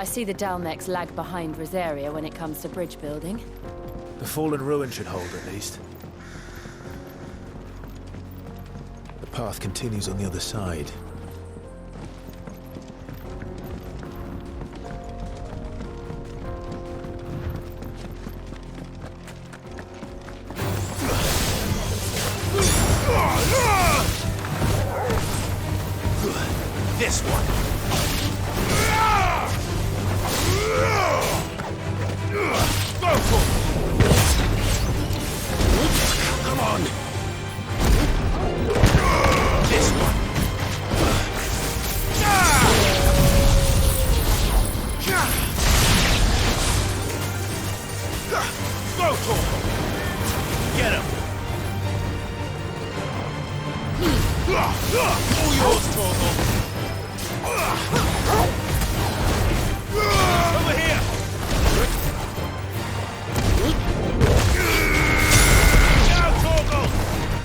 I see the Dalmex lag behind Rosaria when it comes to bridge building. The fallen ruin should hold, at least. The path continues on the other side. This one. Go for it. Come on. This one. Go for it. Get him. All yours, Torgal. Over here! Now, Torgal!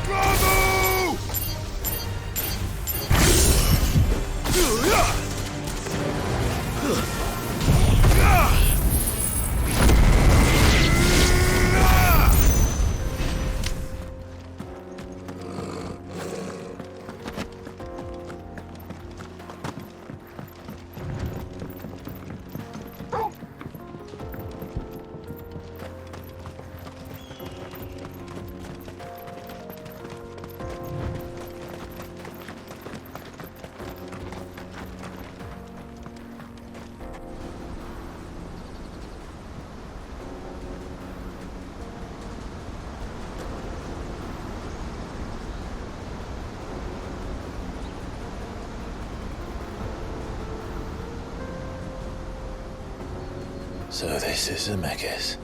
Bravo! So this is Zemeckis.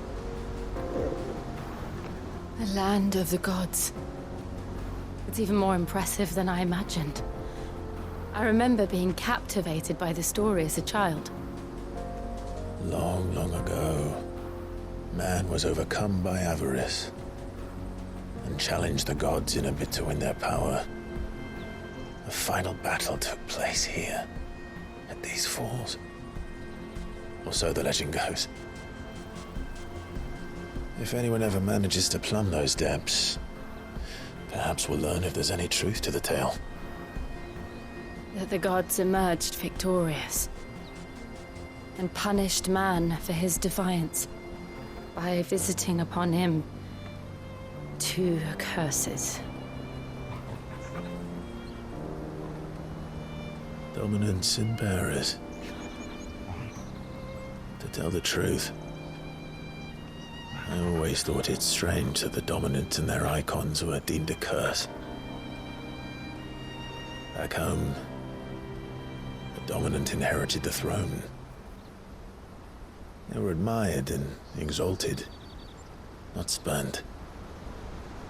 The land of the gods. It's even more impressive than I imagined. I remember being captivated by the story as a child. Long, long ago, man was overcome by avarice and challenged the gods in a bid to win their power. A final battle took place here, at these falls. Or so the legend goes. If anyone ever manages to plumb those depths, perhaps we'll learn if there's any truth to the tale. That the gods emerged victorious and punished man for his defiance by visiting upon him 2 curses. Dominance and bearers. To tell the truth, I always thought it strange that the dominant and their icons were deemed a curse. Back home, the dominant inherited the throne. They were admired and exalted, not spurned.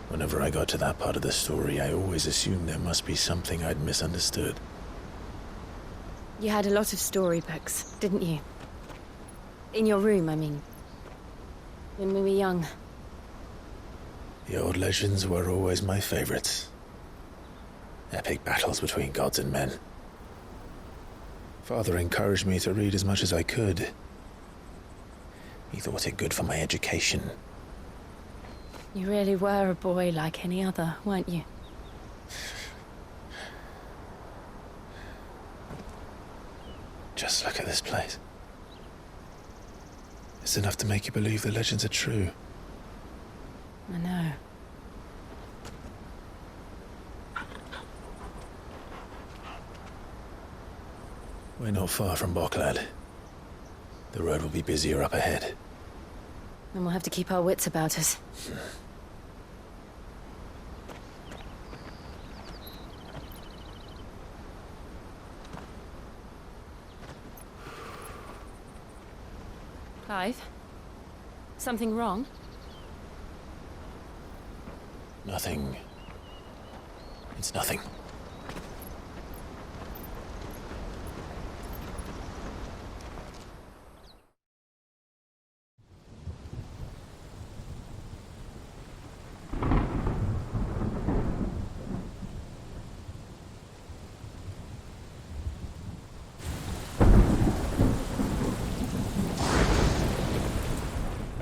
Whenever I got to that part of the story, I always assumed there must be something I'd misunderstood. You had a lot of storybooks, didn't you? In your room, I mean. When we were young. The old legends were always my favorites. Epic battles between gods and men. Father encouraged me to read as much as I could. He thought it good for my education. You really were a boy like any other, weren't you? Just look at this place. It's enough to make you believe the legends are true. I know. We're not far from Boklad. The road will be busier up ahead. Then we'll have to keep our wits about us. Clive? Something wrong? Nothing. It's nothing.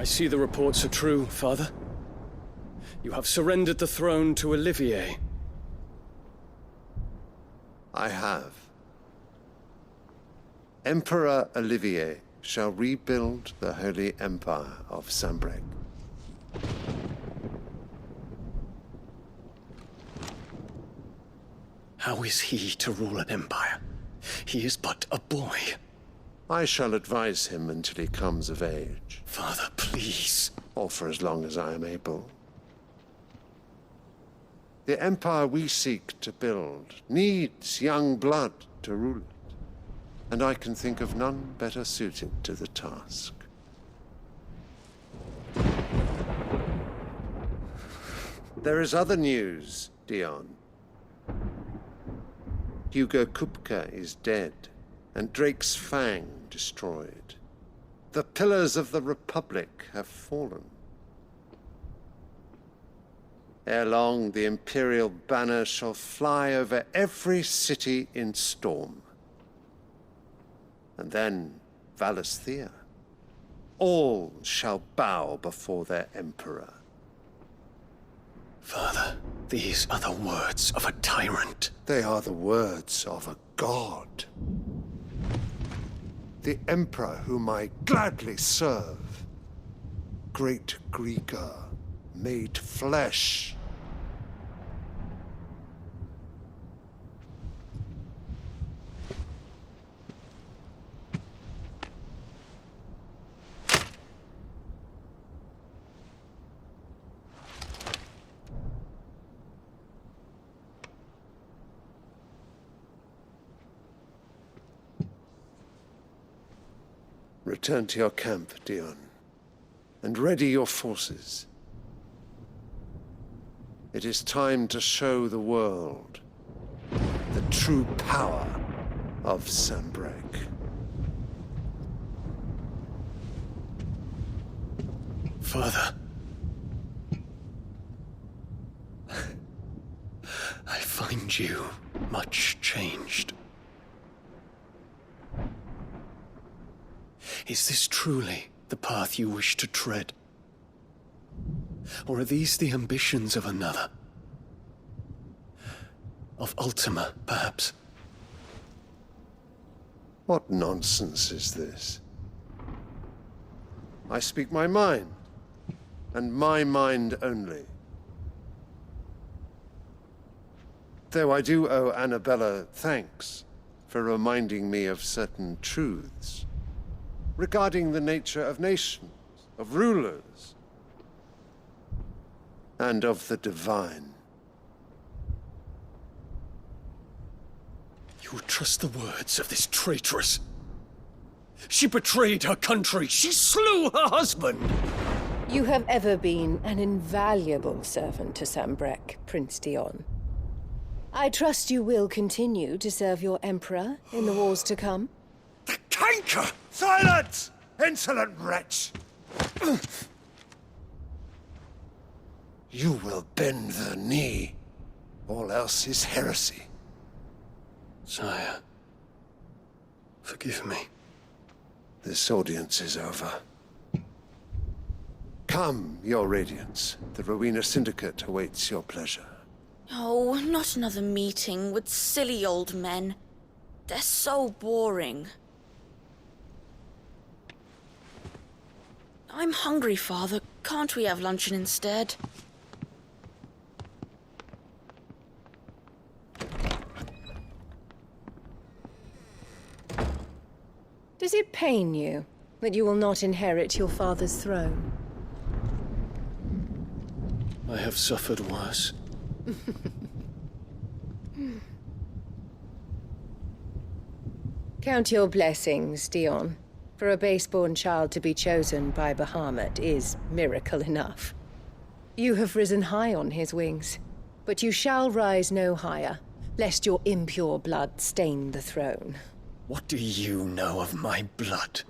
I see the reports are true, Father. You have surrendered the throne to Olivier. I have. Emperor Olivier shall rebuild the Holy Empire of Sambrec. How is he to rule an empire? He is but a boy. I shall advise him until he comes of age, Father, please. or for as long as I am able. The empire we seek to build needs young blood to rule it, and I can think of none better suited to the task. There is other news, Dion. Hugo Kupka is dead, and Drake's Fang destroyed. The pillars of the Republic have fallen. Ere long, the Imperial banner shall fly over every city in Storm. And then Valisthea. All shall bow before their Emperor. Father, these are the words of a tyrant. They are the words of a god. The Emperor whom I gladly serve. Great Greeker, made flesh. Return to your camp, Dion, and ready your forces. It is time to show the world the true power of Sambrec. Father. I find you much changed. Is this truly the path you wish to tread? Or are these the ambitions of another? Of Ultima, perhaps? What nonsense is this? I speak my mind, and my mind only. Though I do owe Annabella thanks for reminding me of certain truths regarding the nature of nations, of rulers, and of the divine. You trust the words of this traitress? She betrayed her country. She slew her husband. You have ever been an invaluable servant to Sambrec, Prince Dion. I trust you will continue to serve your Emperor in the wars to come. The canker! Silence! Insolent wretch! You will bend the knee. All else is heresy. Sire, forgive me. This audience is over. Come, your Radiance. The Rowena Syndicate awaits your pleasure. Oh, not another meeting with silly old men. They're so boring. I'm hungry, Father. Can't we have luncheon instead? Does it pain you that you will not inherit your father's throne? I have suffered worse. Count your blessings, Dion. For a base-born child to be chosen by Bahamut is miracle enough. You have risen high on his wings, but you shall rise no higher, lest your impure blood stain the throne. What do you know of my blood?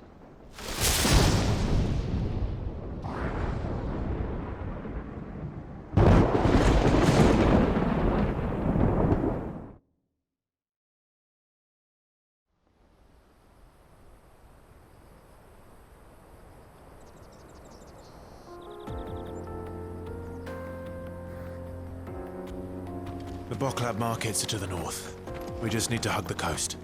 Boklab markets are to the north. We just need to hug the coast.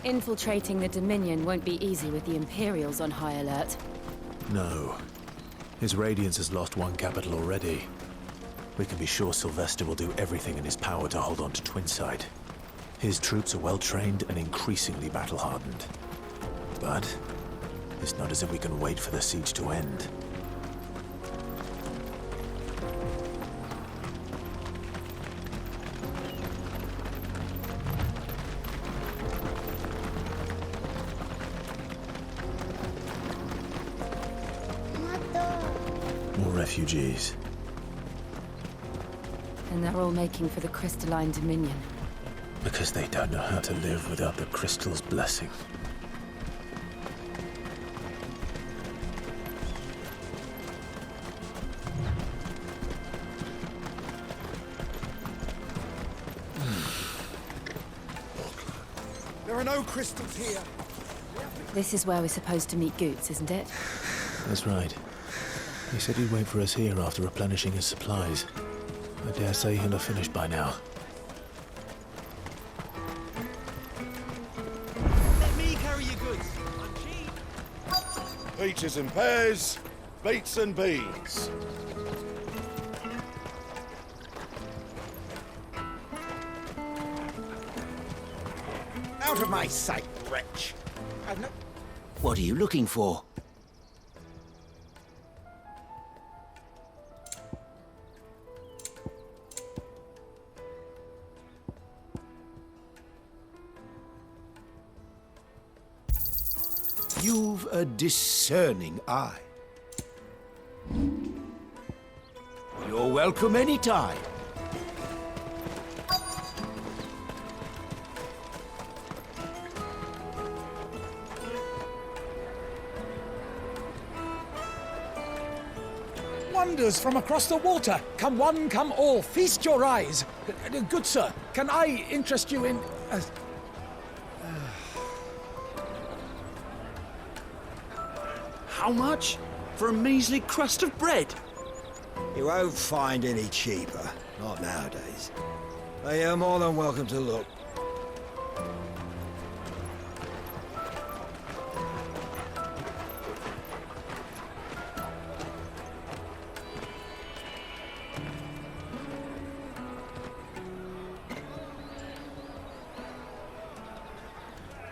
Infiltrating the Dominion won't be easy with the Imperials on high alert. No. His Radiance has lost one capital already. We can be sure Sylvester will do everything in his power to hold on to Twinside. His troops are well-trained and increasingly battle-hardened. But it's not as if we can wait for the siege to end. More refugees. And they're all making for the Crystalline Dominion. Because they don't know how to live without the crystal's blessing. There are no crystals here. This is where we're supposed to meet Goots, isn't it? That's right. He said he'd wait for us here after replenishing his supplies. I dare say he'll have finished by now. Let me carry your goods. I'm cheap. Peaches and pears, beets and beans. Out of my sight, wretch. I've no... What are you looking for? You've a discerning eye. You're welcome anytime. Wonders from across the water. Come one, come all. Feast your eyes. Good sir, can I interest you in... How much? For a measly crust of bread? You won't find any cheaper. Not nowadays. But you're more than welcome to look.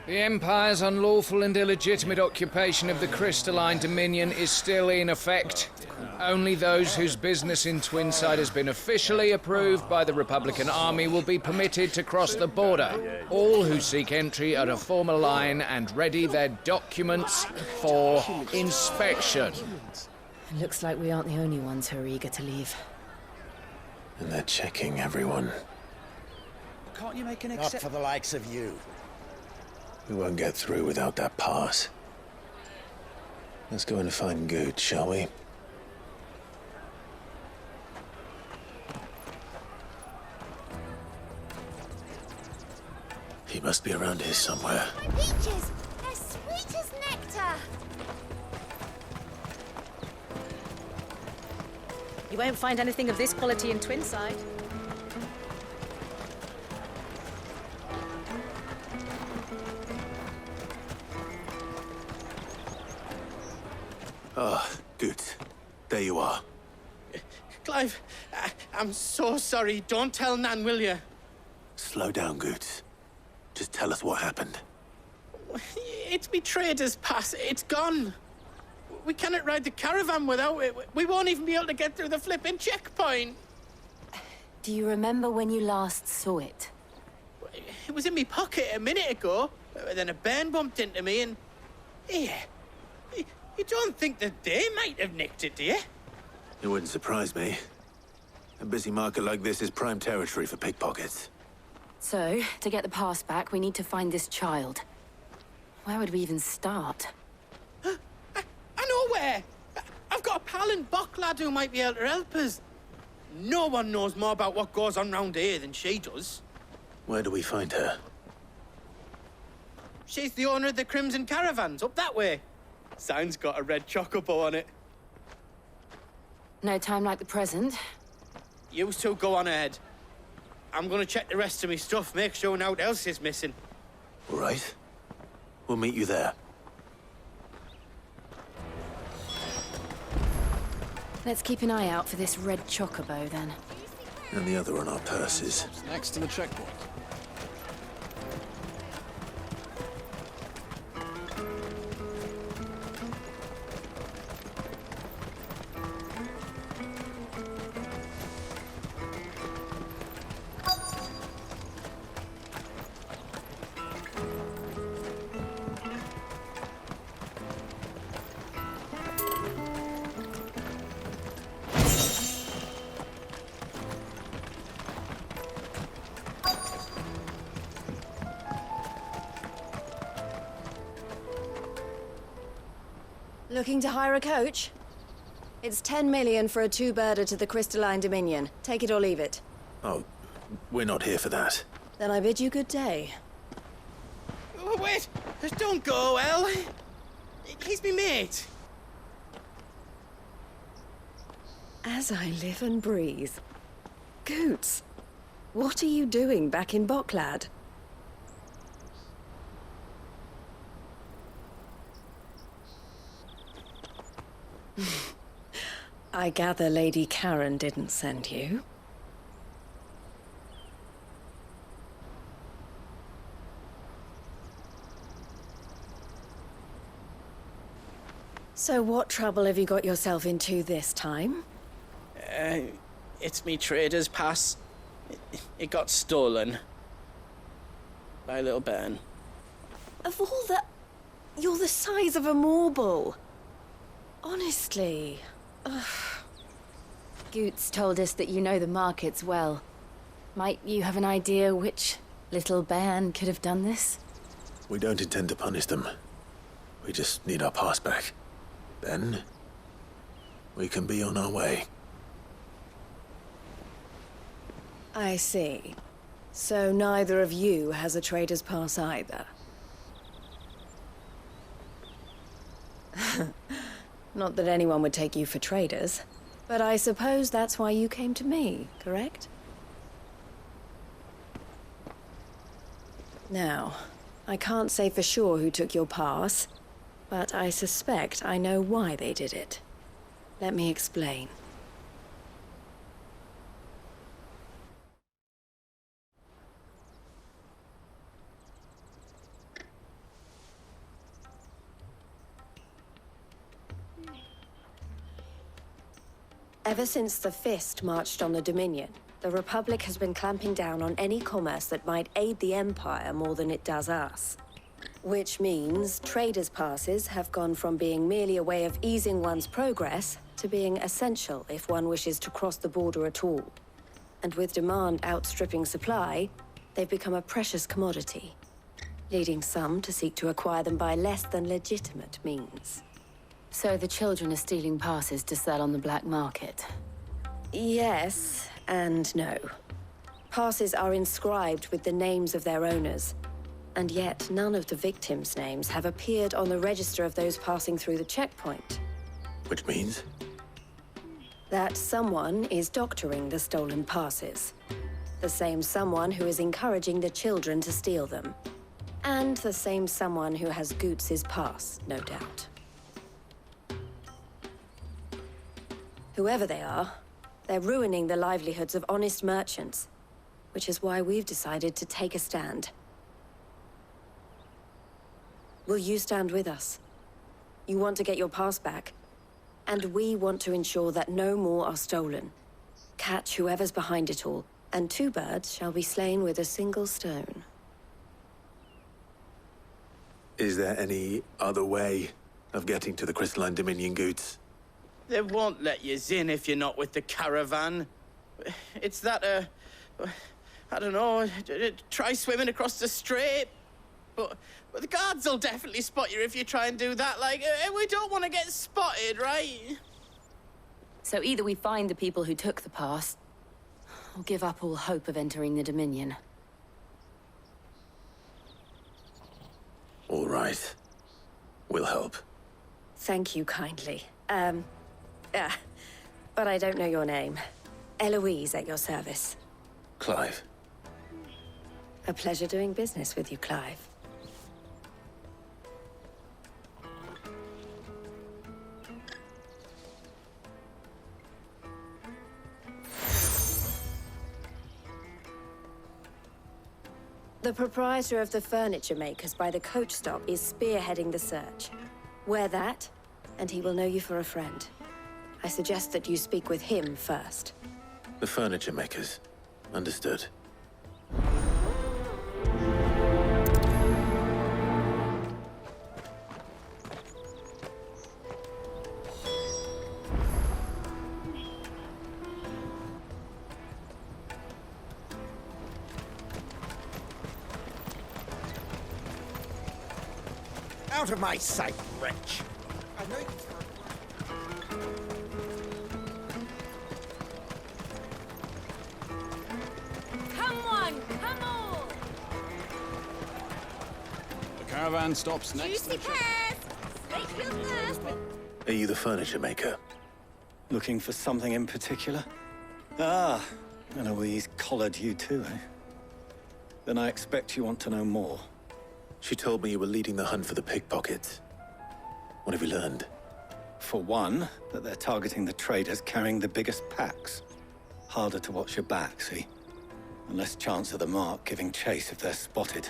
The Empire's unlawful and illegitimate occupation of the Crystalline Dominion is still in effect. Only those whose business in Twinside has been officially approved by the Republican Army will be permitted to cross the border. All who seek entry are to form a line and ready their documents for inspection. It looks like we aren't the only ones who are eager to leave. And they're checking everyone. Can't you make an Not exception? for the likes of you. We won't get through without that pass. Let's go in and find Good, shall we? He must be around here somewhere. My peaches! They're sweet as nectar! You won't find anything of this quality in Twinside. Ah, Good. There you are. Clive, I'm so sorry. Don't tell Nan, will you? Slow down, Good. Just tell us what happened. It's me trader's pass. It's gone. We cannot ride the caravan without it. We won't even be able to get through the flipping checkpoint. Do you remember when you last saw it? It was in my pocket a minute ago. Then a bairn bumped into me and... Yeah. You don't think that they might have nicked it, do you? It wouldn't surprise me. A busy market like this is prime territory for pickpockets. So, to get the pass back, we need to find this child. Where would we even start? I know where! I've got a pal in Bok lad who might be able to help us. No one knows more about what goes on round here than she does. Where do we find her? She's the owner of the Crimson Caravans, up that way. Sign's got a red chocobo on it. No time like the present. You two go on ahead. I'm gonna check the rest of me stuff, make sure naught else is missing. All right. We'll meet you there. Let's keep an eye out for this red chocobo, then. And the other on our purses. Next to the checkpoint. Looking to hire a coach? It's 10 million for a two-birder to the Crystalline Dominion. Take it or leave it. Oh, we're not here for that. Then I bid you good day. Oh, wait! Don't go, El! He's me mate. As I live and breathe. Goots, what are you doing back in Bocklad? I gather Lady Karen didn't send you. So what trouble have you got yourself into this time? It's me trader's pass. It got stolen. By a little bairn. Of all the... You're the size of a marble. Honestly. Ugh. Goots told us that you know the markets well. Might you have an idea which little bairn could have done this? We don't intend to punish them. We just need our pass back. Then, we can be on our way. I see. So neither of you has a trader's pass either. Not that anyone would take you for traders, but I suppose that's why you came to me, correct? Now, I can't say for sure who took your pass, but I suspect I know why they did it. Let me explain. Ever since the Fist marched on the Dominion, the Republic has been clamping down on any commerce that might aid the Empire more than it does us. Which means traders' passes have gone from being merely a way of easing one's progress to being essential if one wishes to cross the border at all. And with demand outstripping supply, they've become a precious commodity, leading some to seek to acquire them by less than legitimate means. So the children are stealing passes to sell on the black market? Yes and no. Passes are inscribed with the names of their owners, and yet none of the victims' names have appeared on the register of those passing through the checkpoint. Which means? That someone is doctoring the stolen passes. The same someone who is encouraging the children to steal them. And the same someone who has Goots' pass, no doubt. Whoever they are, they're ruining the livelihoods of honest merchants, which is why we've decided to take a stand. Will you stand with us? You want to get your pass back, and we want to ensure that no more are stolen. Catch whoever's behind it all, and two birds shall be slain with a single stone. Is there any other way of getting to the Crystalline Dominion, Goots? They won't let you in if you're not with the caravan. It's that, I don't know, try swimming across the strait. But the guards will definitely spot you if you try and do that. Like, we don't want to get spotted, right? So either we find the people who took the pass, or give up all hope of entering the Dominion. All right. We'll help. Thank you kindly. But I don't know your name. Eloise at your service. Clive. A pleasure doing business with you, Clive. The proprietor of the furniture makers by the coach stop is spearheading the search. Wear that, and he will know you for a friend. I suggest that you speak with him first. The furniture makers. Understood. Out of my sight, wretch! I know you... Come on, come on! The caravan stops next to Juicy the pears! Make you thirst! Are you the furniture maker? Looking for something in particular? Ah, Eloise collared you too, eh? Then I expect you want to know more. She told me you were leading the hunt for the pickpockets. What have you learned? For one, that they're targeting the traders carrying the biggest packs. Harder to watch your back, see? And less chance of the mark giving chase if they're spotted.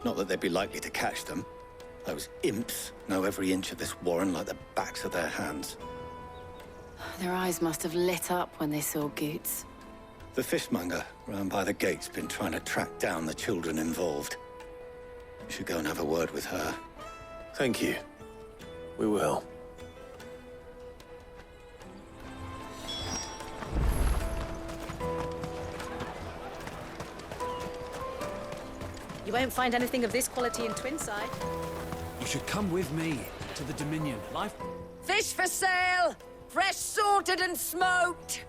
Not that they'd be likely to catch them. Those imps know every inch of this warren like the backs of their hands. Their eyes must have lit up when they saw Goots. The fishmonger round by the gate's been trying to track down the children involved. You should go and have a word with her. Thank you. We will. You won't find anything of this quality in Twinside. You should come with me to the Dominion. Fish for sale! Fresh sorted and smoked!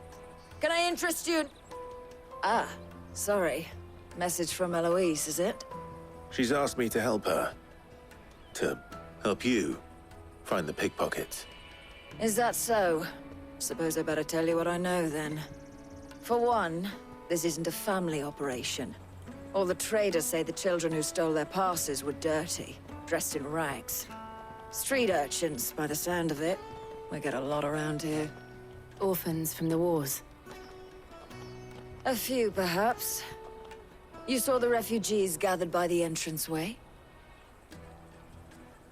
Can I interest you in... Ah, sorry. Message from Eloise, is it? She's asked me to help her. To help you find the pickpockets. Is that so? Suppose I better tell you what I know, then. For one, this isn't a family operation. All the traders say the children who stole their passes were dirty, dressed in rags. Street urchins, by the sound of it. We get a lot around here. Orphans from the wars. A few, perhaps. You saw the refugees gathered by the entranceway?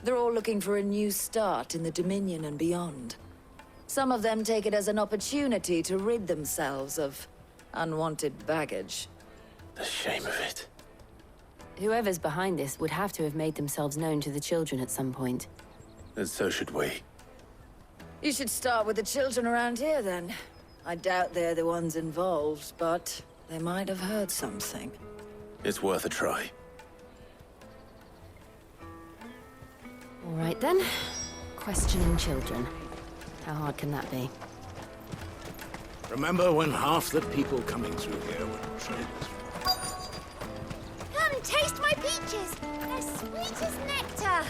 They're all looking for a new start in the Dominion and beyond. Some of them take it as an opportunity to rid themselves of unwanted baggage. The shame of it. Whoever's behind this would have to have made themselves known to the children at some point. And so should we. You should start with the children around here, then. I doubt they're the ones involved, but they might have heard something. It's worth a try. All right, then. Questioning children. How hard can that be? Remember when half the people coming through here were traders? Come, taste my peaches! They're sweet as nectar!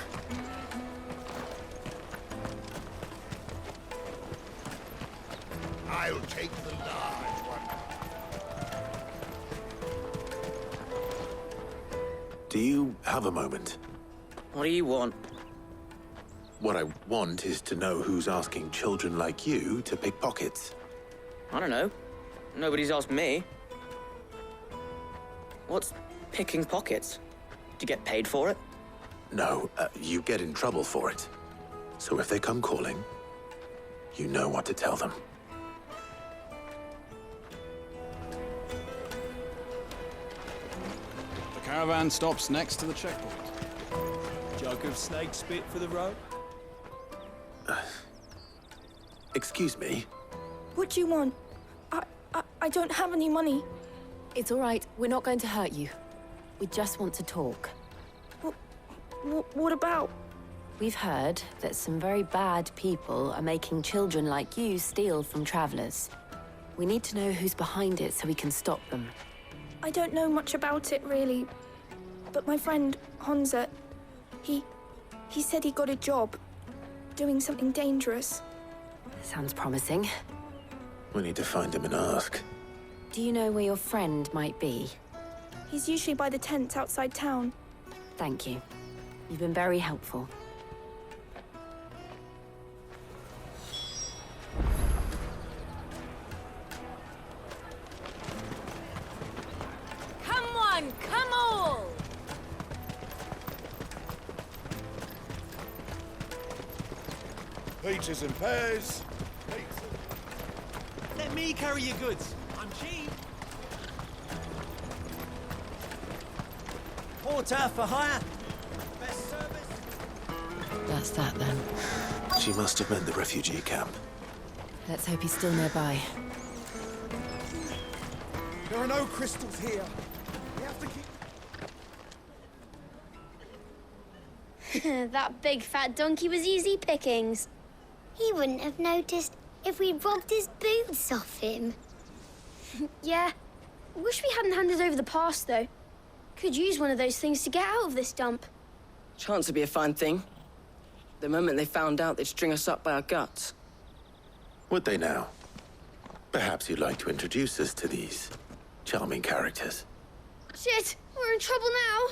I'll take the large one. Do you have a moment? What do you want? What I want is to know who's asking children like you to pick pockets. I don't know. Nobody's asked me. What's picking pockets? Do you get paid for it? No, you get in trouble for it. So if they come calling, you know what to tell them. The caravan stops next to the checkpoint. Jug of snake spit for the road? Excuse me? What do you want? I don't have any money. It's all right. We're not going to hurt you. We just want to talk. What about? We've heard that some very bad people are making children like you steal from travelers. We need to know who's behind it so we can stop them. I don't know much about it, really. But my friend, Honza, He said he got a job, doing something dangerous. Sounds promising. We need to find him and ask. Do you know where your friend might be? He's usually by the tents outside town. Thank you. You've been very helpful. Come on, come all! Peaches and pears. Let me carry your goods. I'm cheap. Porter for hire. Best service. That's that then. She must have meant the refugee camp. Let's hope he's still nearby. There are no crystals here. We have to keep... That big fat donkey was easy pickings. He wouldn't have noticed if we'd robbed his boots off him. Yeah. Wish we hadn't handed over the pass, though. Could use one of those things to get out of this dump. Chance would be a fine thing. The moment they found out, they'd string us up by our guts. Would they now? Perhaps you'd like to introduce us to these charming characters. Shit, we're in trouble now.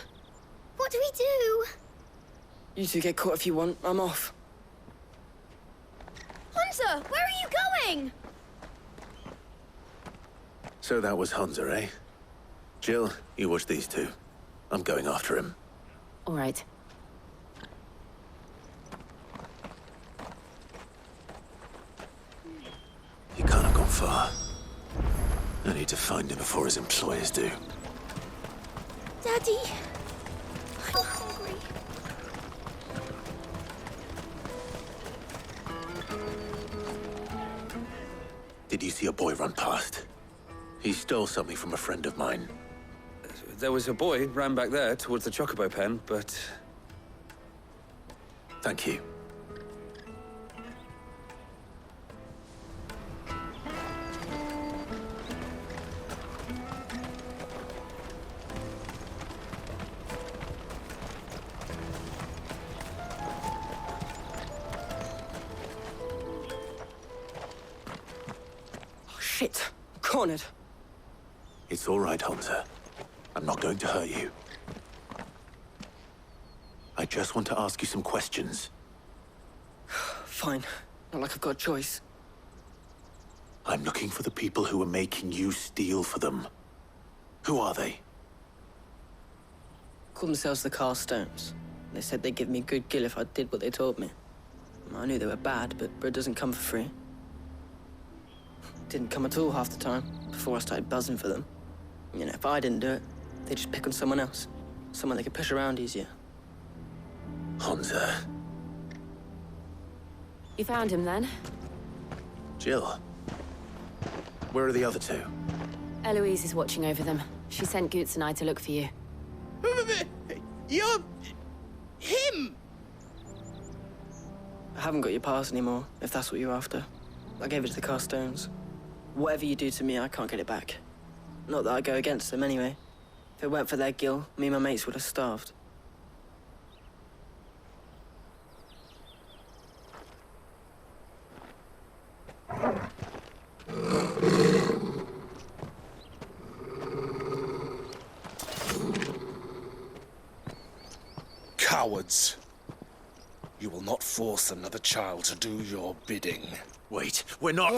What do we do? You two get caught if you want. I'm off. Hunter, where are you going? So that was Hunter, eh? Jill, you watch these two. I'm going after him. All right. He can't have gone far. I need to find him before his employers do. Daddy, I'm hungry. Did you see a boy run past? He stole something from a friend of mine. There was a boy ran back there towards the Chocobo pen, but... Thank you. Oh, shit. I'm cornered. It's all right, Hunter. I'm not going to hurt you. I just want to ask you some questions. Fine. Not like I've got a choice. I'm looking for the people who are making you steal for them. Who are they? Called themselves the Carstones. They said they'd give me good gill if I did what they told me. I knew they were bad, but bread doesn't come for free. Didn't come at all half the time, before I started buzzing for them. You know, if I didn't do it, they'd just pick on someone else. Someone they could push around easier. Hunter. You found him then? Jill. Where are the other two? Eloise is watching over them. She sent Goots and I to look for you. You're... him! I haven't got your pass anymore, if that's what you're after. I gave it to the Carstones. Whatever you do to me, I can't get it back. Not that I go against them anyway. If it weren't for their gill, me and my mates would have starved. Cowards. You will not force another child to do your bidding. Wait, we're not...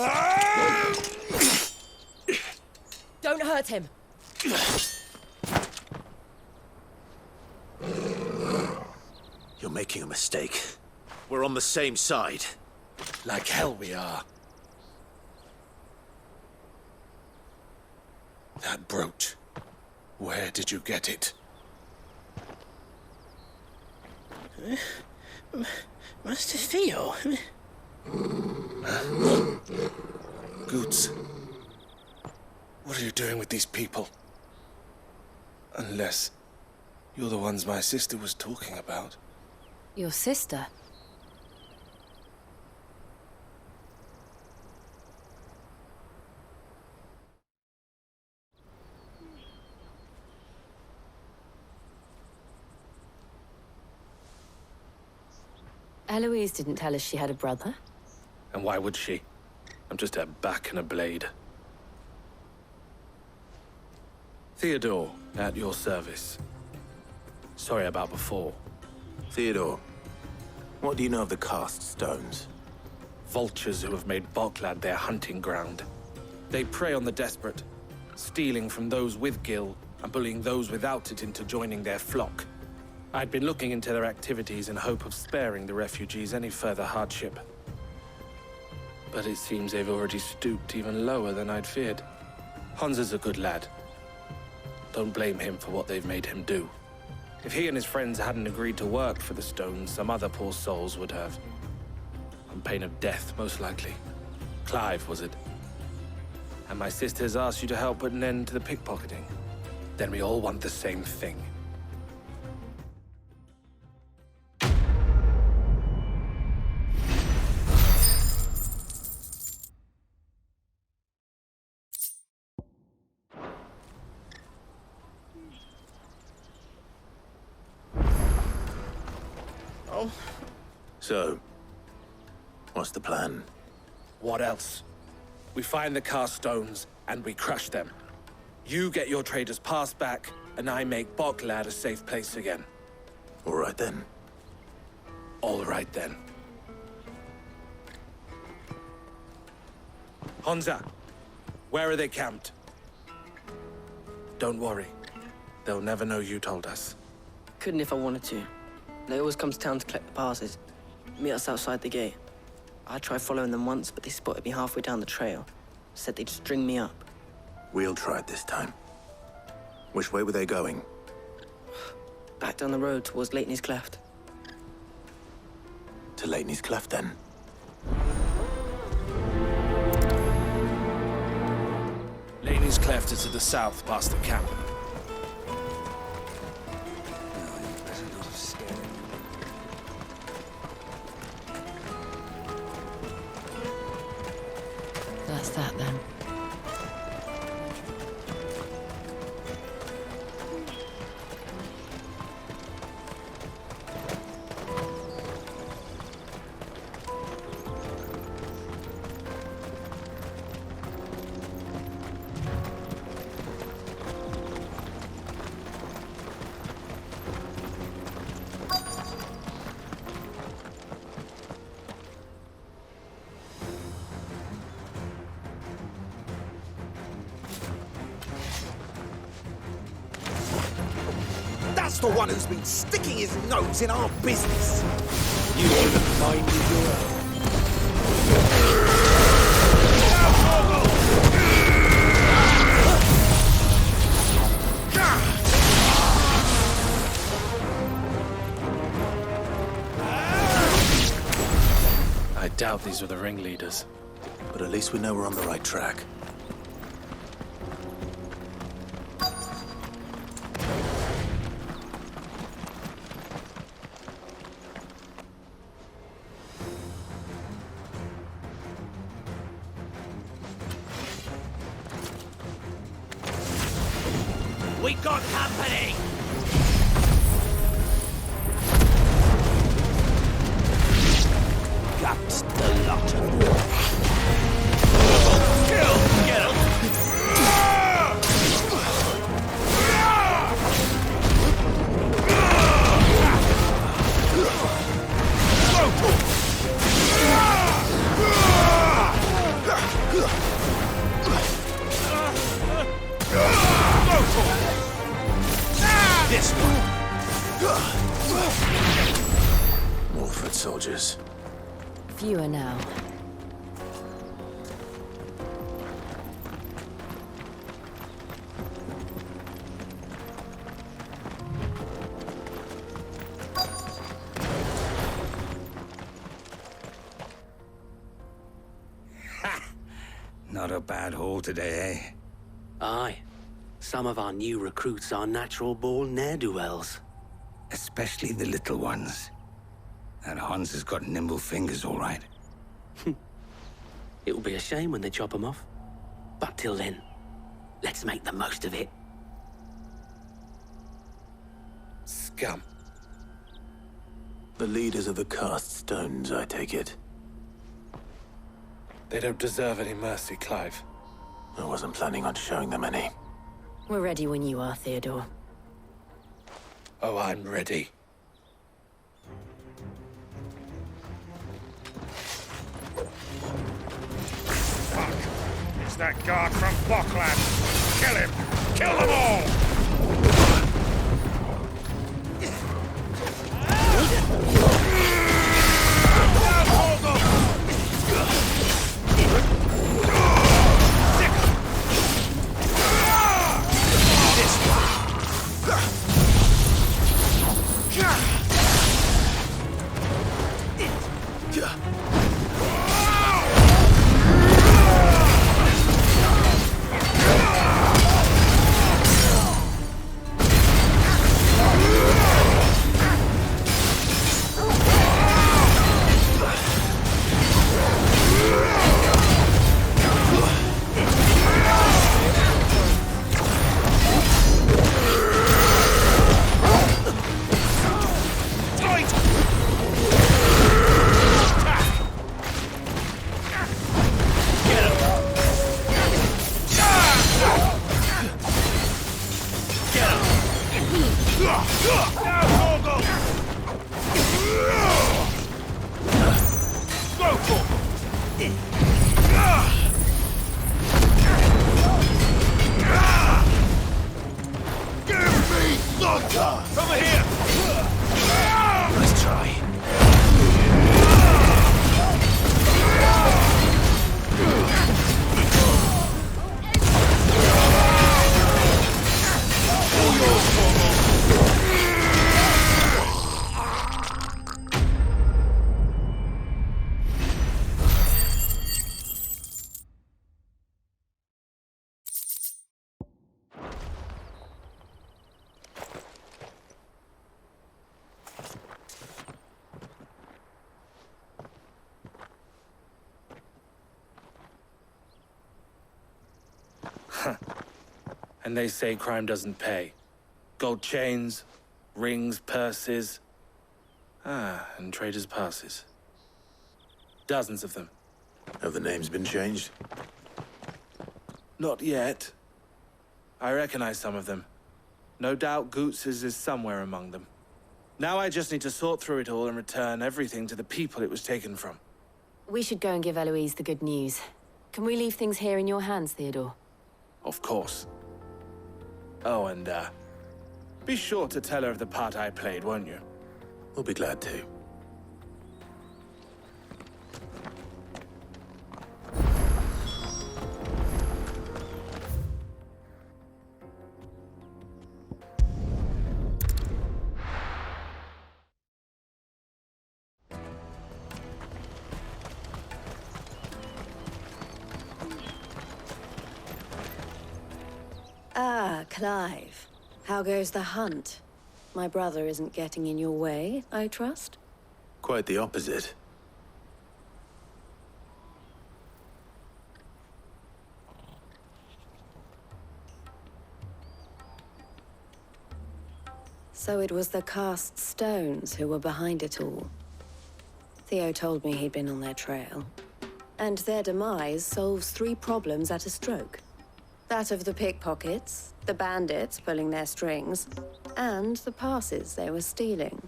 Don't hurt him. You're making a mistake. We're on the same side. Like hell we are. That brooch. Where did you get it? Master Theo. Goots. What are you doing with these people? Unless you're the ones my sister was talking about. Your sister? Eloise didn't tell us she had a brother. And why would she? I'm just her back and a blade. Theodore, at your service. Sorry about before. Theodore, what do you know of the cast stones? Vultures who have made Boklad their hunting ground. They prey on the desperate, stealing from those with Gil and bullying those without it into joining their flock. I'd been looking into their activities in hope of sparing the refugees any further hardship. But it seems they've already stooped even lower than I'd feared. Hans is a good lad. Don't blame him for what they've made him do. If he and his friends hadn't agreed to work for the stones, some other poor souls would have. On pain of death, most likely. Clive, was it? And my sisters asked you to help put an end to the pickpocketing. Then we all want the same thing. Oh. So, what's the plan? What else? We find the cast stones, and we crush them. You get your trader's pass back, and I make Boklad a safe place again. All right then. All right then. Honza, where are they camped? Don't worry. They'll never know you told us. Couldn't if I wanted to. They always come to town to collect the passes. Meet us outside the gate. I tried following them once, but they spotted me halfway down the trail. Said they'd string me up. We'll try it this time. Which way were they going? Back down the road towards Leitney's Cleft. To Leitney's Cleft, then? Leitney's Cleft is to the south, past the camp. That's that then. That's the one who's been sticking his nose in our business. You even minded your own. I doubt these were the ringleaders. But at least we know we're on the right track. We got company! Got the lot of you. Kill! Get him! This one. More foot soldiers. Fewer now. Not a bad haul today, eh? Aye. Some of our new recruits are natural-born ne'er-do-wells. Especially the little ones. That Hans has got nimble fingers, all right. It'll be a shame when they chop them off. But till then, let's make the most of it. Scum. The leaders of the cast stones, I take it. They don't deserve any mercy, Clive. I wasn't planning on showing them any. We're ready when you are, Theodore. Oh, I'm ready. Fuck! It's that guard from Bockland! Kill him! Kill them all! Over here! Nice try. And they say crime doesn't pay. Gold chains, rings, purses. And traders' passes. Dozens of them. Have the names been changed? Not yet. I recognize some of them. No doubt Goots's is somewhere among them. Now I just need to sort through it all and return everything to the people it was taken from. We should go and give Eloise the good news. Can we leave things here in your hands, Theodore? Of course. Oh, and, be sure to tell her of the part I played, won't you? We'll be glad to. Ah, Clive. How goes the hunt? My brother isn't getting in your way, I trust? Quite the opposite. So it was the cast stones who were behind it all. Theo told me he'd been on their trail. And their demise solves 3 problems at a stroke. That of the pickpockets, the bandits pulling their strings, and the passes they were stealing.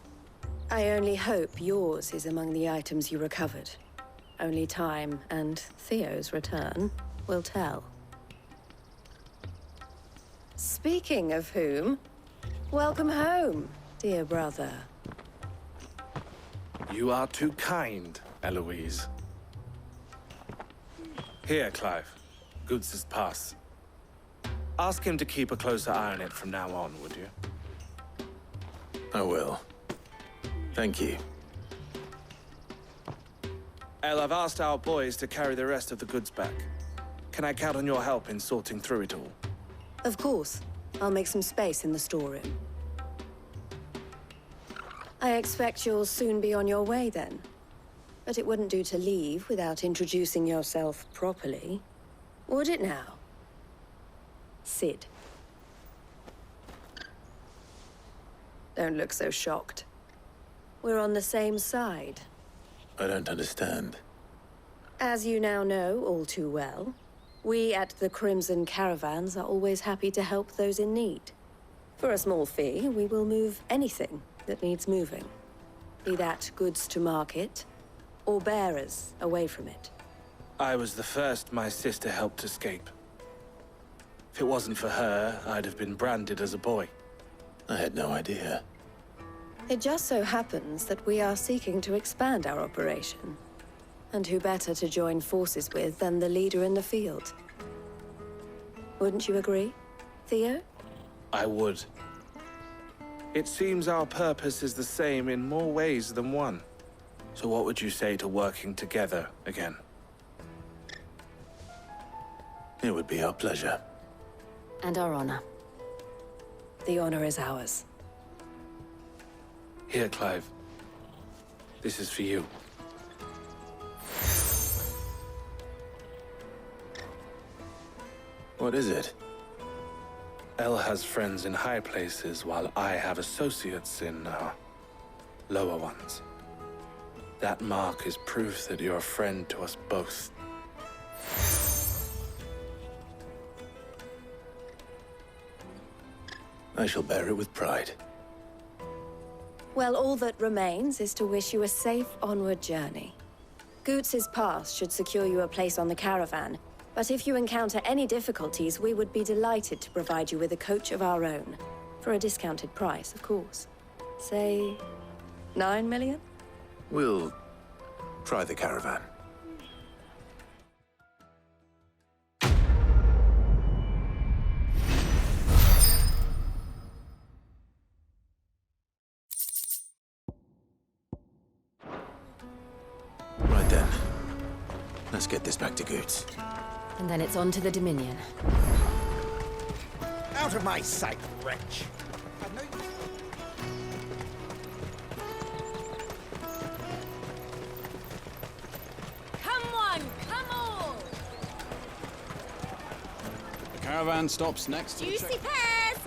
I only hope yours is among the items you recovered. Only time and Theo's return will tell. Speaking of whom, welcome home, dear brother. You are too kind, Eloise. Here, Clive. Goots's pass. Ask him to keep a closer eye on it from now on, would you? I will. Thank you. El, I've asked our boys to carry the rest of the goods back. Can I count on your help in sorting through it all? Of course. I'll make some space in the storeroom. I expect you'll soon be on your way then. But it wouldn't do to leave without introducing yourself properly. Would it now? Sid. Don't look so shocked. We're on the same side. I don't understand. As you now know all too well, we at the Crimson Caravans are always happy to help those in need. For a small fee, we will move anything that needs moving. Be that goods to market, or bearers away from it. I was the first my sister helped escape. If it wasn't for her, I'd have been branded as a boy. I had no idea. It just so happens that we are seeking to expand our operation. And who better to join forces with than the leader in the field? Wouldn't you agree, Theo? I would. It seems our purpose is the same in more ways than one. So what would you say to working together again? It would be our pleasure. And our honor. The honor is ours. Here, Clive. This is for you. What is it? Elle has friends in high places, while I have associates in, lower ones. That mark is proof that you're a friend to us both. I shall bear it with pride. Well, all that remains is to wish you a safe onward journey. Goots's pass should secure you a place on the caravan, but if you encounter any difficulties, we would be delighted to provide you with a coach of our own. For a discounted price, of course. Say, 9 million? We'll try the caravan. Right then. Let's get this back to Goots. And then it's on to the Dominion. Out of my sight, wretch! Come on, come on! The caravan stops next to the Juicy pears!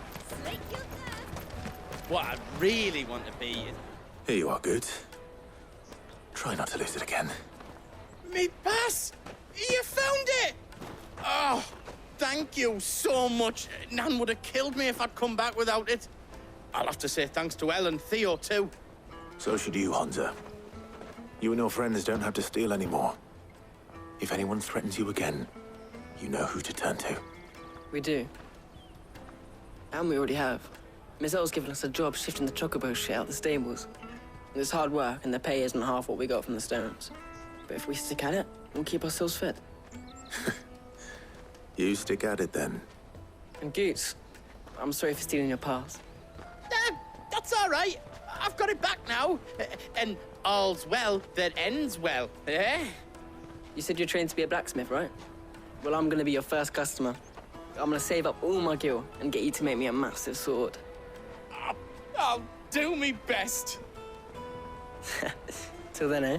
Slake your thirst! What I really want to be is... Here you are, Goots. Try not to lose it again. Me pass! You found it! Oh, thank you so much. Nan would have killed me if I'd come back without it. I'll have to say thanks to Elle and Theo, too. So should you, Hansa. You and your friends don't have to steal anymore. If anyone threatens you again, you know who to turn to. We do. And we already have. Miss Elle's given us a job shifting the chocobo shit out the stables. It's hard work, and the pay isn't half what we got from the stones. But if we stick at it, we'll keep ourselves fed. You stick at it, then. And Goots, I'm sorry for stealing your pass. That's all right. I've got it back now. And all's well that ends well, eh? You said you're trained to be a blacksmith, right? Well, I'm gonna be your first customer. I'm gonna save up all my gil and get you to make me a massive sword. I'll do me best. Till then, eh?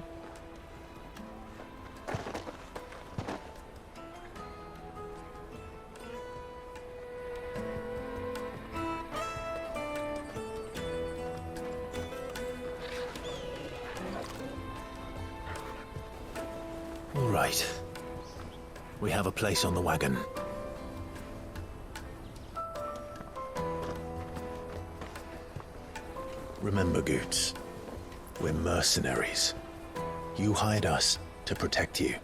All right. We have a place on the wagon. Remember, Goots, we're mercenaries. You hired us to protect you.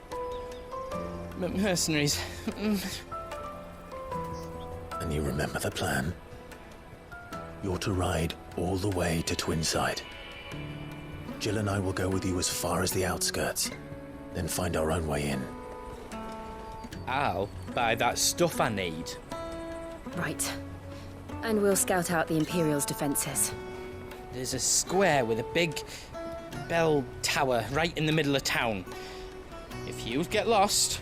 Mercenaries. And you remember the plan? You're to ride all the way to Twinside. Jill and I will go with you as far as the outskirts, then find our own way in. I'll buy that stuff I need. Right. And we'll scout out the Imperial's defenses. There's a square with a big bell tower right in the middle of town. If you get lost,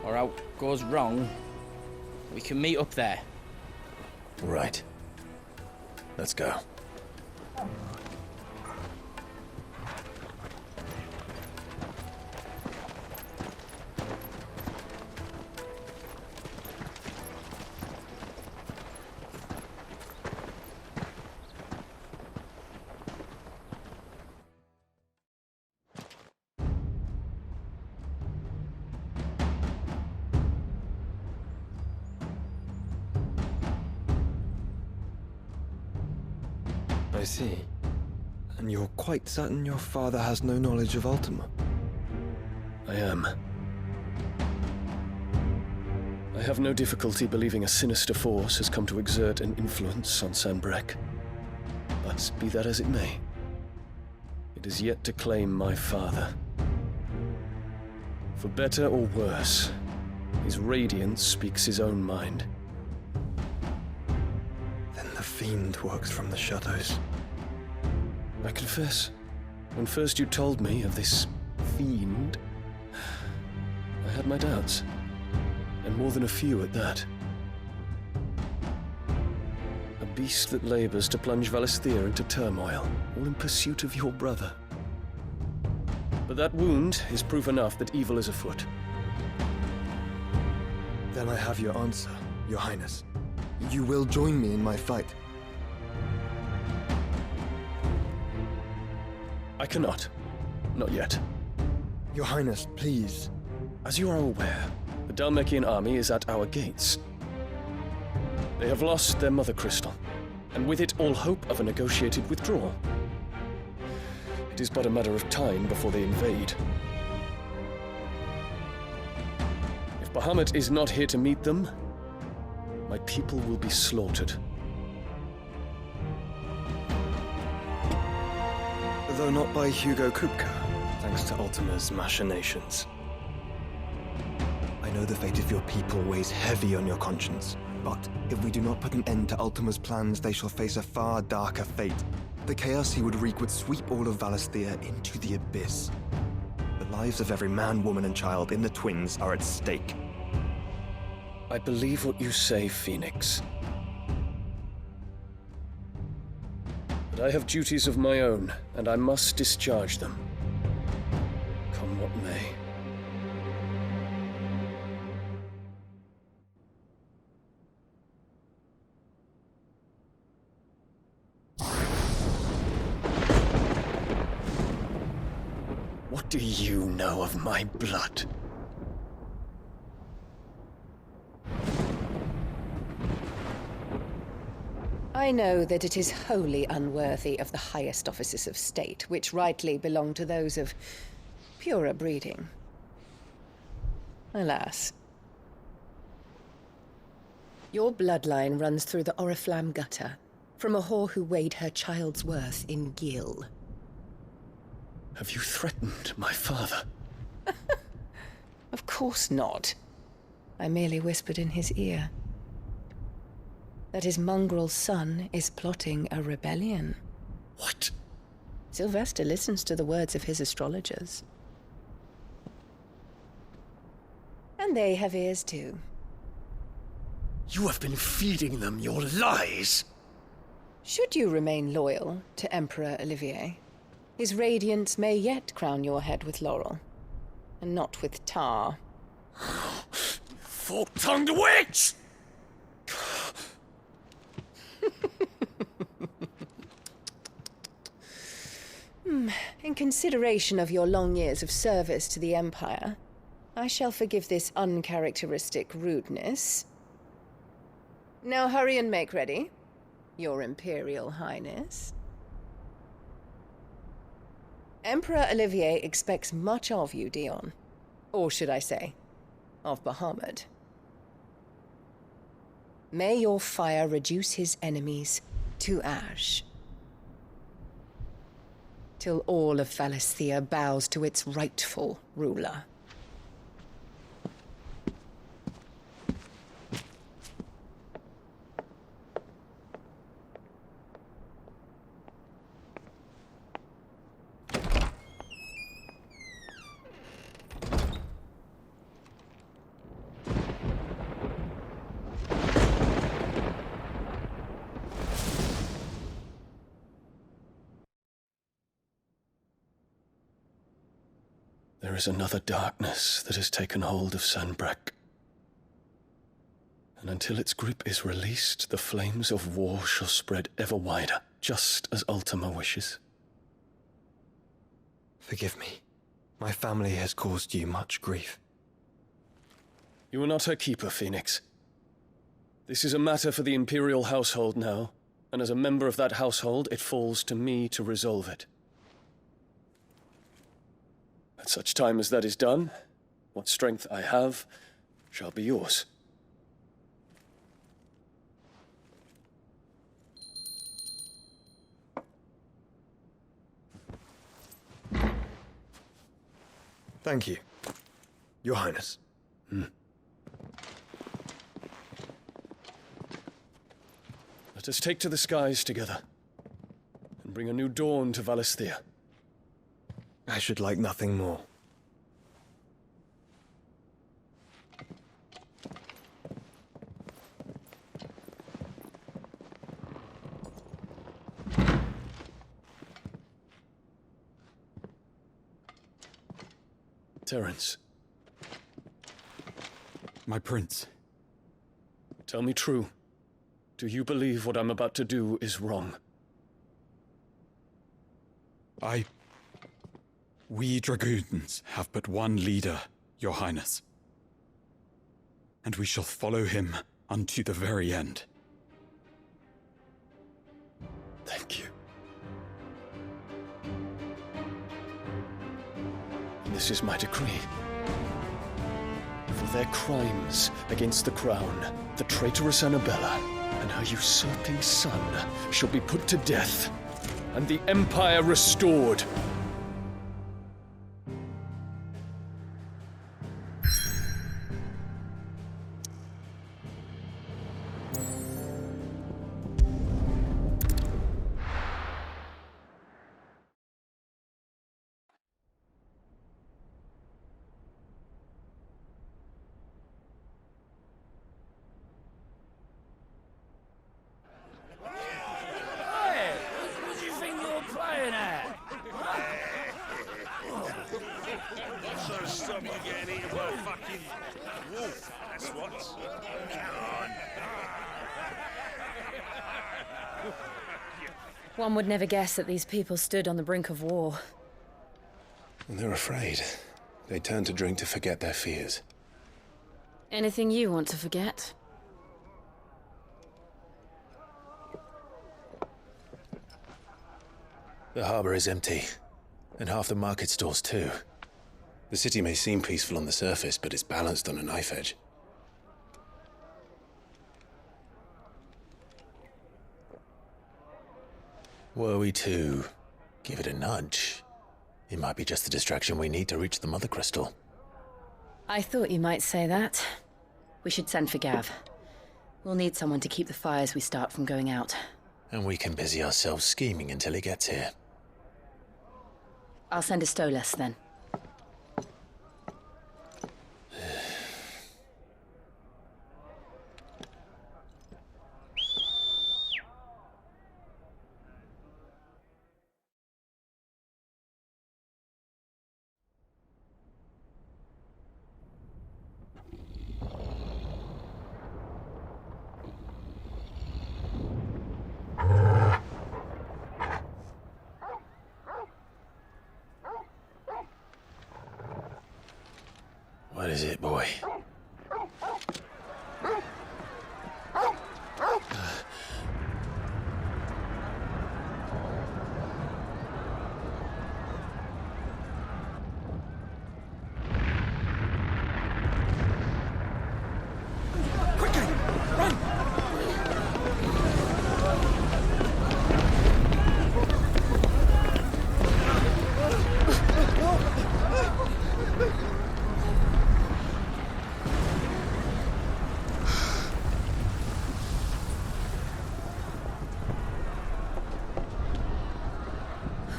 or out goes wrong, we can meet up there. Right. Let's go. I see. And you're quite certain your father has no knowledge of Ultima? I am. I have no difficulty believing a sinister force has come to exert an influence on Sanbreque. But be that as it may, it is yet to claim my father. For better or worse, his radiance speaks his own mind. Then the fiend works from the shadows. I confess, when first you told me of this fiend, I had my doubts, and more than a few at that. A beast that labors to plunge Valisthea into turmoil, all in pursuit of your brother. But that wound is proof enough that evil is afoot. Then I have your answer, Your Highness. You will join me in my fight. I cannot. Not yet. Your Highness, please. As you are aware, the Dhalmekian army is at our gates. They have lost their mother crystal, and with it all hope of a negotiated withdrawal. It is but a matter of time before they invade. If Bahamut is not here to meet them, my people will be slaughtered. Though not by Hugo Kupka, thanks to Ultima's machinations. I know the fate of your people weighs heavy on your conscience, but if we do not put an end to Ultima's plans, they shall face a far darker fate. The chaos he would wreak would sweep all of Valisthea into the abyss. The lives of every man, woman, and child in the Twins are at stake. I believe what you say, Phoenix. But I have duties of my own, and I must discharge them. Come what may. What do you know of my blood? I know that it is wholly unworthy of the highest offices of state, which rightly belong to those of purer breeding. Alas. Your bloodline runs through the Oriflamme gutter, from a whore who weighed her child's worth in Gil. Have you threatened my father? Of course not. I merely whispered in his ear that his mongrel son is plotting a rebellion. What? Sylvester listens to the words of his astrologers. And they have ears too. You have been feeding them your lies! Should you remain loyal to Emperor Olivier, his radiance may yet crown your head with laurel, and not with tar. Fork-tongued witch! In consideration of your long years of service to the Empire, I shall forgive this uncharacteristic rudeness. Now hurry and make ready, Your Imperial Highness. Emperor Olivier expects much of you, Dion. Or should I say, of Bahamut. May your fire reduce his enemies to ash, till all of Valisthea bows to its rightful ruler. There is another darkness that has taken hold of Sanbreque. And until its grip is released, the flames of war shall spread ever wider, just as Ultima wishes. Forgive me. My family has caused you much grief. You are not her keeper, Phoenix. This is a matter for the Imperial household now, and as a member of that household, it falls to me to resolve it. At such time as that is done, what strength I have shall be yours. Thank you, Your Highness. Let us take to the skies together, and bring a new dawn to Valisthea. I should like nothing more. Terence. My prince. Tell me true. Do you believe what I'm about to do is wrong? We dragoons have but one leader, Your Highness. And we shall follow him unto the very end. Thank you. This is my decree. For their crimes against the crown, the traitorous Annabella and her usurping son shall be put to death, and the Empire restored. Stop you getting eaten by a fucking wolf, that's what. Come on. One would never guess that these people stood on the brink of war. They're afraid. They turn to drink to forget their fears. Anything you want to forget? The harbor is empty, and half the market stalls too. The city may seem peaceful on the surface, but it's balanced on a knife edge. Were we to give it a nudge, it might be just the distraction we need to reach the Mother Crystal. I thought you might say that. We should send for Gav. We'll need someone to keep the fires we start from going out. And we can busy ourselves scheming until he gets here. I'll send a Stolas then. What is it, boy?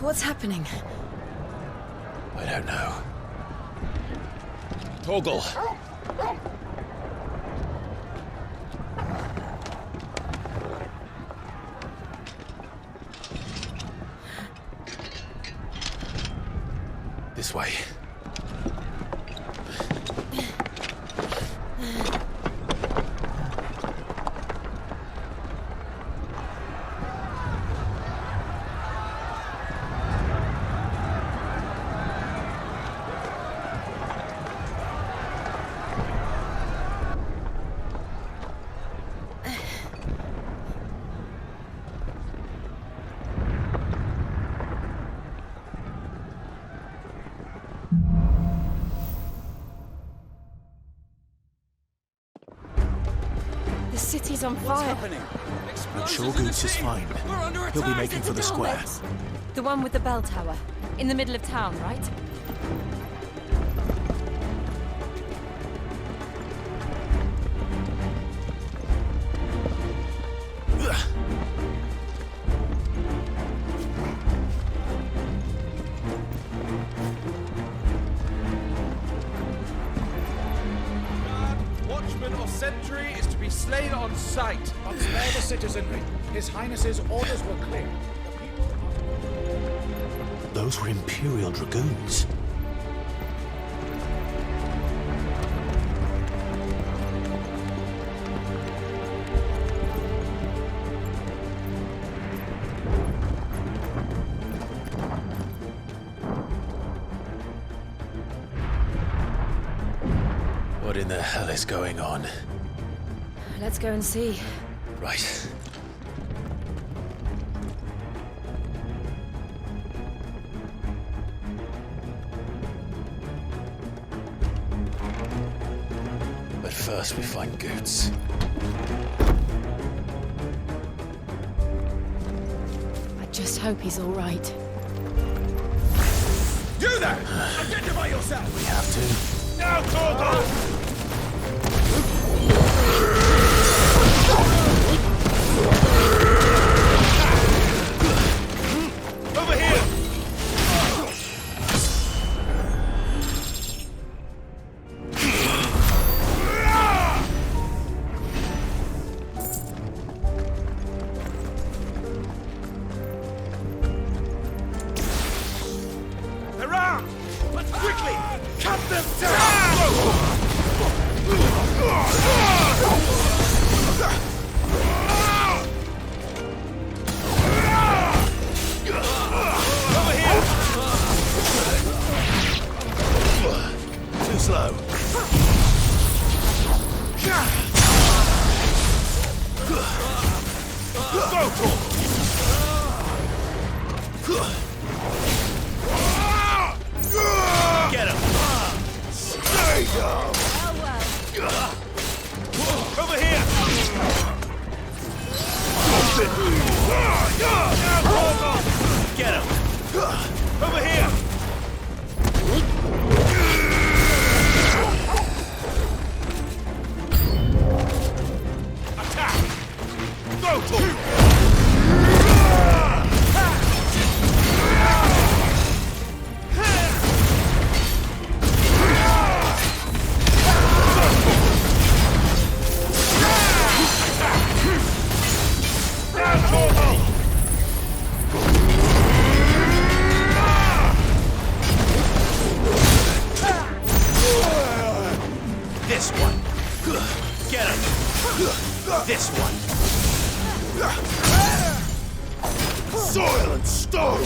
What's happening? I don't know. Torgal! This way. city's on fire. I'm sure Goots is fine. He'll be making for the square. The one with the bell tower. In the middle of town, right? Watchman or sentry is to be slain on sight. But spare the citizenry. His Highness's orders were clear. Those were Imperial Dragoons. What in the hell is going on? Let's go and see. Right. But first we find Goots. I just hope he's all right. You there! Identify yourself! We have to. Now, Torgo! Over here! They're armed! But quickly! Cut them down! Too slow. Get him! Stay down! Over here! Get him! Over here! Attack! Go to! This one. Get him! This one. Soil and stone!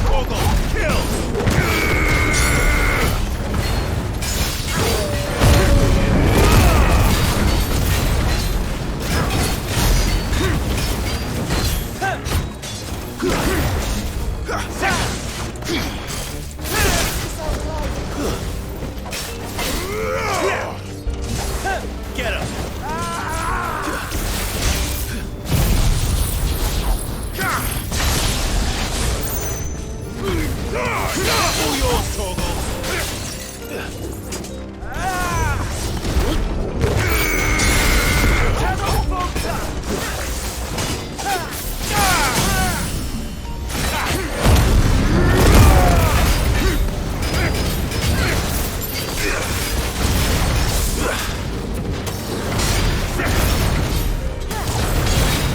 Torgo, kill! Get him! All yours, Torgo!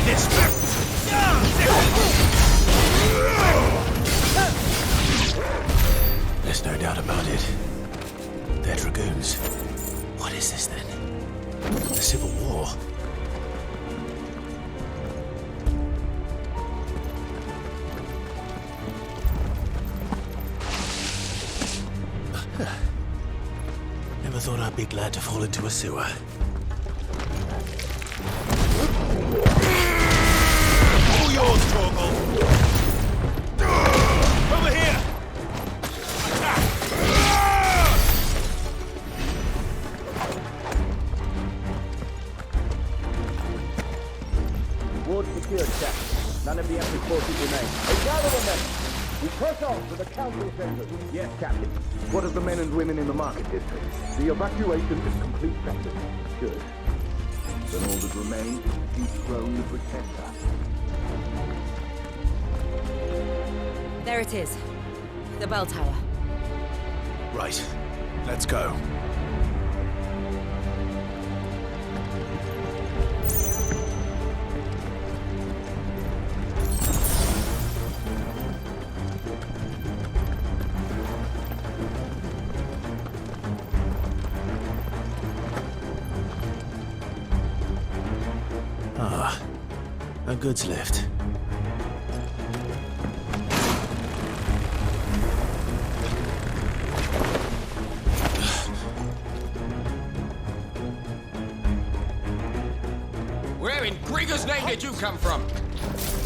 This one. There's no doubt about it. They're Dragoons. What is this then? The Civil War? Never thought I'd be glad to fall into a sewer. All yours, Torgo! Over here! Attack! We press on to the council centers. Yes, Captain. What of the men and women in the market district? The evacuation is complete, Captain. Good. Then all that remains is to dethrone the Pretender. There it is. The bell tower. Right. Let's go. Ah, a goods lift. Where in Grieger's name did you come from?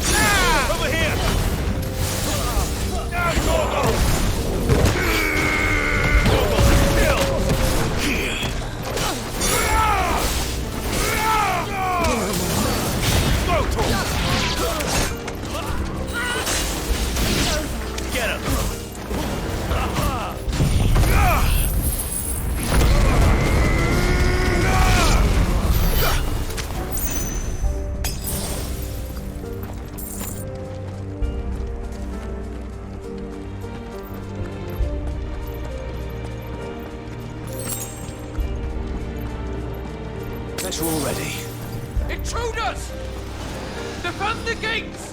Ah! Over here! Get him! Guess we're all ready. Intruders! Defend the gates!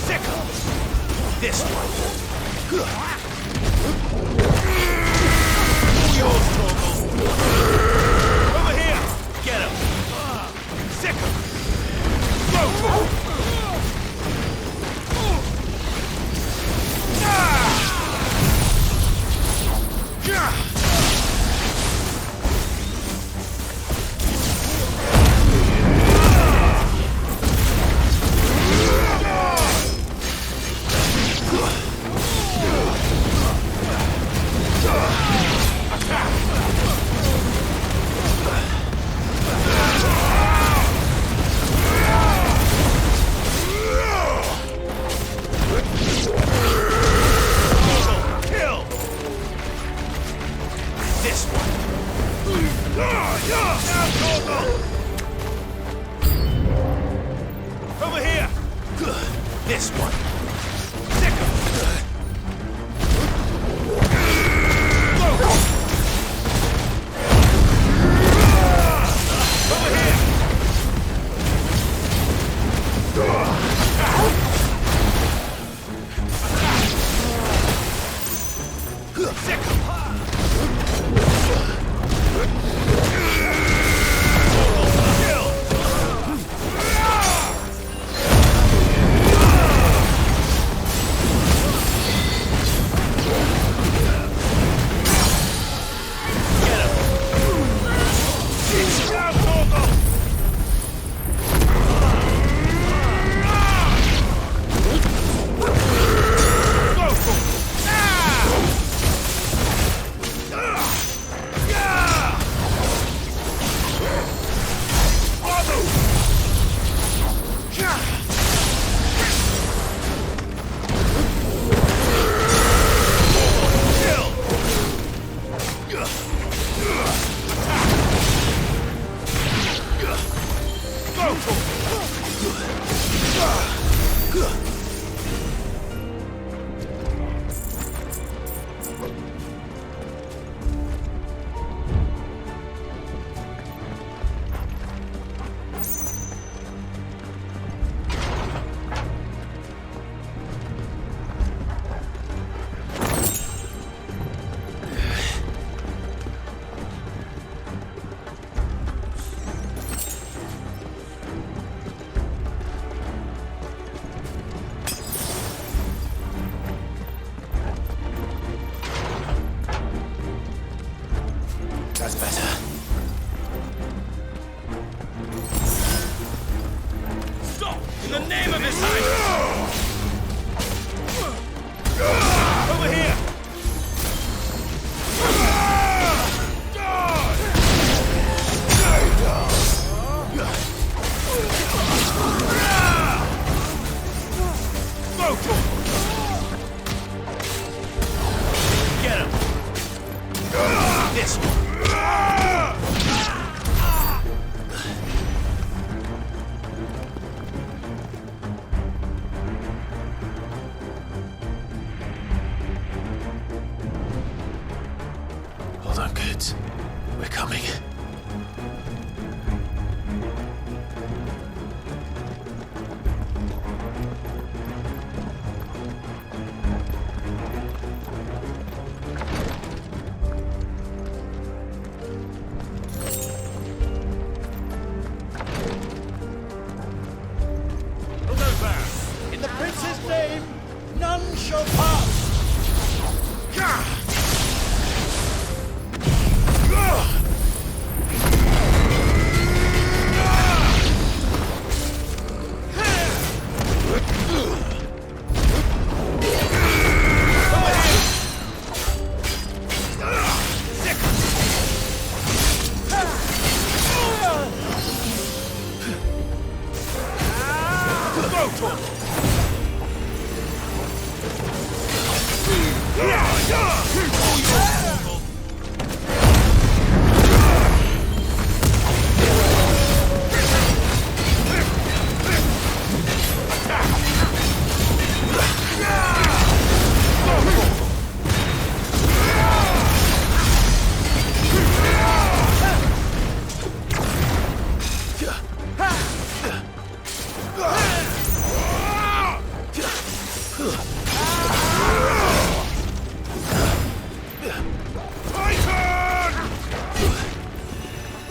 Sickle! This one! Yours, Torgal! Over here! Get him! Sickle! Go! Over here! This one!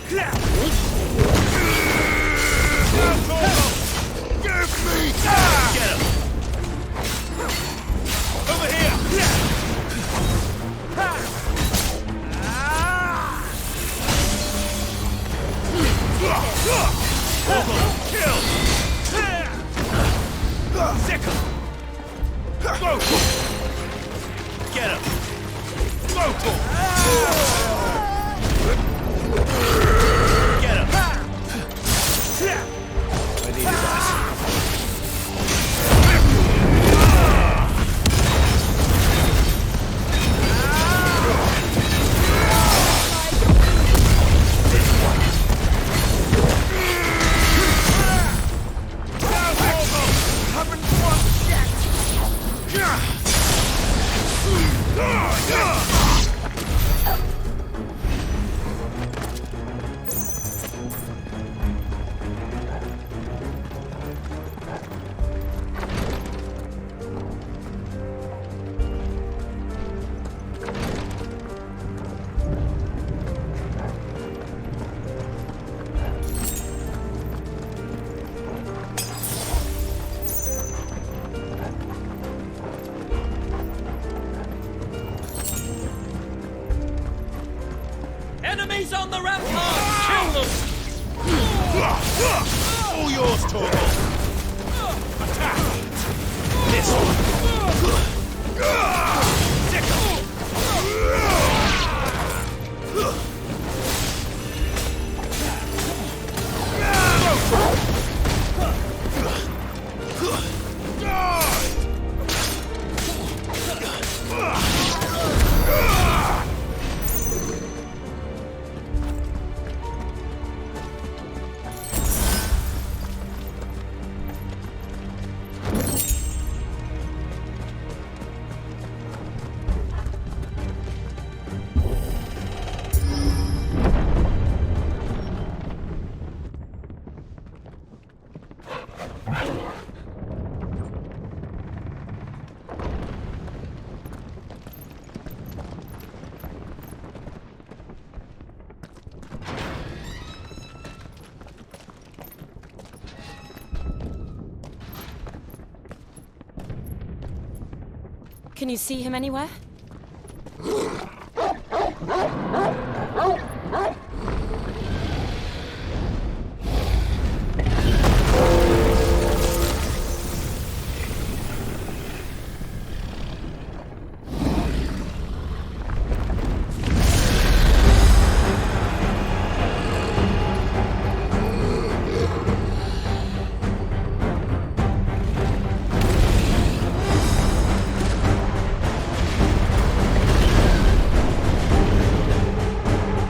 Give me time! Get him! Over here! Kill! Sick him! Go! Get him! Go to him! Get him! I need that. Enemies on the rampart! Kill them! All yours, Torgal! Attack! This one! Can you see him anywhere?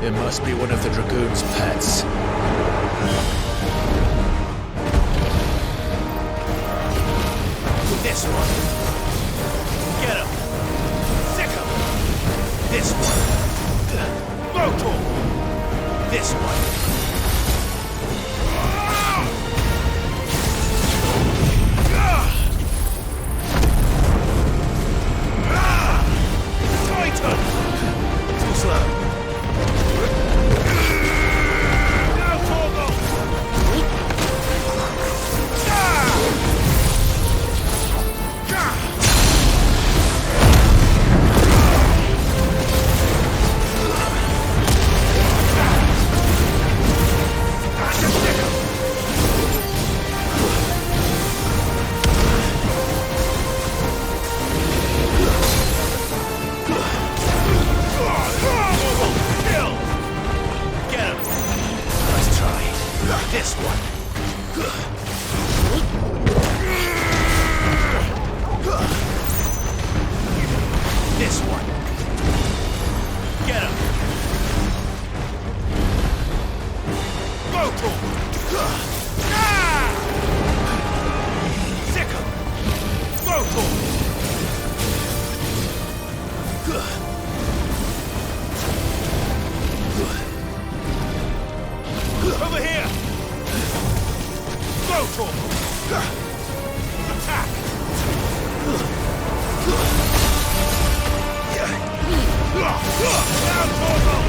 It must be one of the Dragoon's pets. This one. Get him. Sick him. This one. Motor. This one. Titan. Too slow. This one. This one. Get him. Go to him. Sick him. Go to him. Over here. Go to him. Attack. Down, Torgal.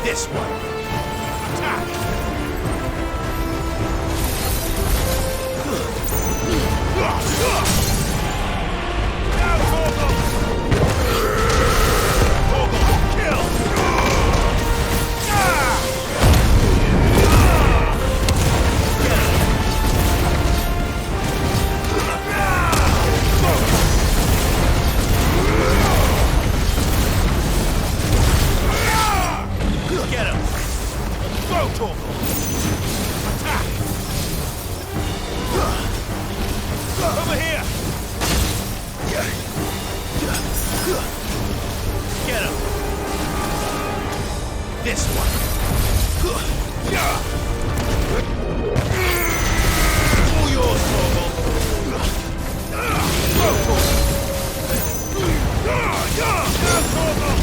This one. Attack! Now, Torgal! Torgal, kill! Get him! Go, Torgal! Attack! Over here! Get him! This one! All yours, Torgal! Go, Torgal! Now, Torgal!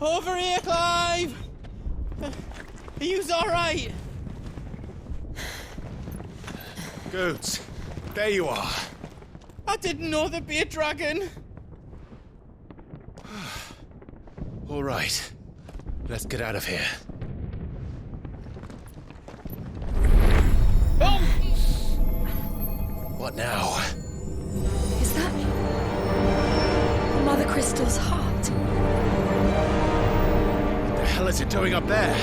Over here, Clive! Are you alright? Goots, there you are. I didn't know there'd be a dragon. All right, let's get out of here. Oh! What now? Is that Mother Crystal's heart? What the hell is it doing up there?